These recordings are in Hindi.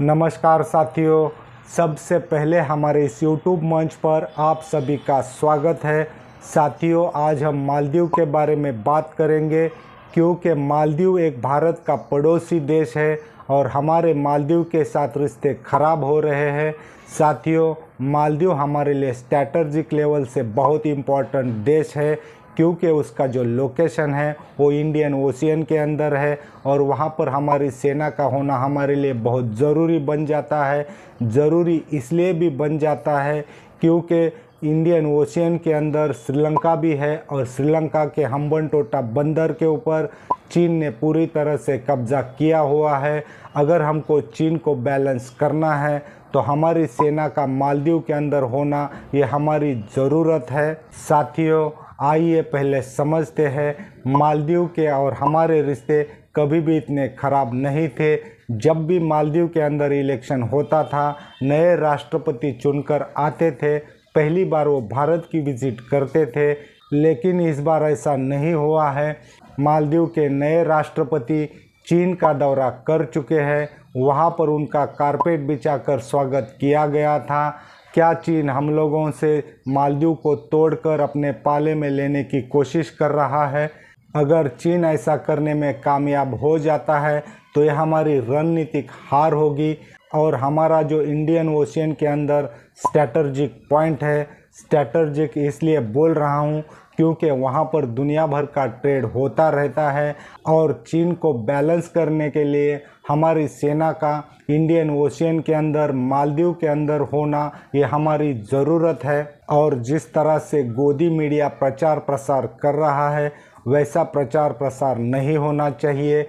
नमस्कार साथियों, सबसे पहले हमारे इस YouTube मंच पर आप सभी का स्वागत है। साथियों, आज हम मालदीव के बारे में बात करेंगे क्योंकि मालदीव एक भारत का पड़ोसी देश है और हमारे मालदीव के साथ रिश्ते ख़राब हो रहे हैं। साथियों, मालदीव हमारे लिए स्ट्रैटेजिक लेवल से बहुत इम्पोर्टेंट देश है क्योंकि उसका जो लोकेशन है वो इंडियन ओशियन के अंदर है और वहाँ पर हमारी सेना का होना हमारे लिए बहुत ज़रूरी बन जाता है। ज़रूरी इसलिए भी बन जाता है क्योंकि इंडियन ओशियन के अंदर श्रीलंका भी है और श्रीलंका के हम्बनटोटा बंदर के ऊपर चीन ने पूरी तरह से कब्ज़ा किया हुआ है। अगर हमको चीन को बैलेंस करना है तो हमारी सेना का मालदीव के अंदर होना ये हमारी ज़रूरत है। साथियों, आइए पहले समझते हैं मालदीव के और हमारे रिश्ते कभी भी इतने ख़राब नहीं थे। जब भी मालदीव के अंदर इलेक्शन होता था, नए राष्ट्रपति चुनकर आते थे। पहली बार वो भारत की विज़िट करते थे, लेकिन इस बार ऐसा नहीं हुआ है। मालदीव के नए राष्ट्रपति चीन का दौरा कर चुके हैं। वहाँ पर उनका कारपेट बिछाकर स्वागत किया गया था। क्या चीन हम लोगों से मालदीव को तोड़कर अपने पाले में लेने की कोशिश कर रहा है? अगर चीन ऐसा करने में कामयाब हो जाता है तो यह हमारी रणनीतिक हार होगी और हमारा जो इंडियन ओशियन के अंदर स्ट्रैटेजिक पॉइंट है, स्ट्रैटेजिक इसलिए बोल रहा हूँ क्योंकि वहाँ पर दुनिया भर का ट्रेड होता रहता है और चीन को बैलेंस करने के लिए हमारी सेना का इंडियन ओशियन के अंदर, मालदीव के अंदर होना ये हमारी ज़रूरत है। और जिस तरह से गोदी मीडिया प्रचार प्रसार कर रहा है वैसा प्रचार प्रसार नहीं होना चाहिए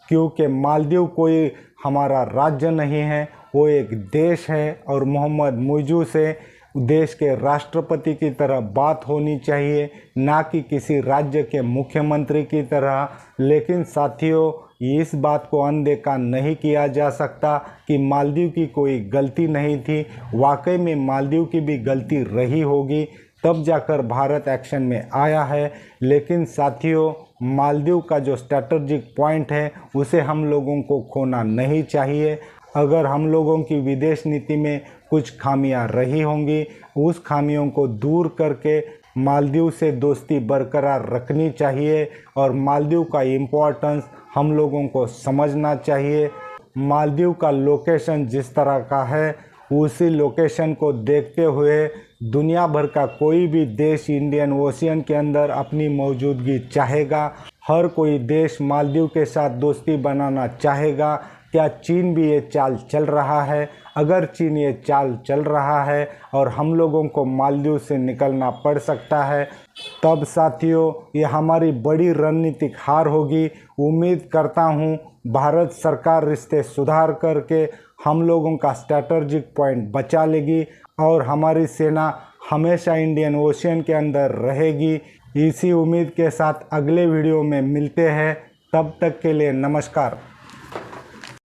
क्योंकि मालदीव कोई हमारा राज्य नहीं है, वो एक देश है और मोहम्मद मुइज़ू से देश के राष्ट्रपति की तरह बात होनी चाहिए, ना कि किसी राज्य के मुख्यमंत्री की तरह। लेकिन साथियों, इस बात को अनदेखा नहीं किया जा सकता कि मालदीव की कोई गलती नहीं थी। वाकई में मालदीव की भी गलती रही होगी, तब जाकर भारत एक्शन में आया है। लेकिन साथियों, मालदीव का जो स्ट्रैटेजिक पॉइंट है उसे हम लोगों को खोना नहीं चाहिए। अगर हम लोगों की विदेश नीति में कुछ खामियां रही होंगी, उस खामियों को दूर करके मालदीव से दोस्ती बरकरार रखनी चाहिए और मालदीव का इम्पोर्टेंस हम लोगों को समझना चाहिए। मालदीव का लोकेशन जिस तरह का है, उसी लोकेशन को देखते हुए दुनिया भर का कोई भी देश इंडियन ओशियन के अंदर अपनी मौजूदगी चाहेगा। हर कोई देश मालदीव के साथ दोस्ती बनाना चाहेगा। क्या चीन भी ये चाल चल रहा है? अगर चीन ये चाल चल रहा है और हम लोगों को मालदीव से निकलना पड़ सकता है, तब साथियों ये हमारी बड़ी रणनीतिक हार होगी। उम्मीद करता हूँ भारत सरकार रिश्ते सुधार करके हम लोगों का स्ट्रैटेजिक पॉइंट बचा लेगी और हमारी सेना हमेशा इंडियन ओशियन के अंदर रहेगी। इसी उम्मीद के साथ अगले वीडियो में मिलते हैं। तब तक के लिए नमस्कार।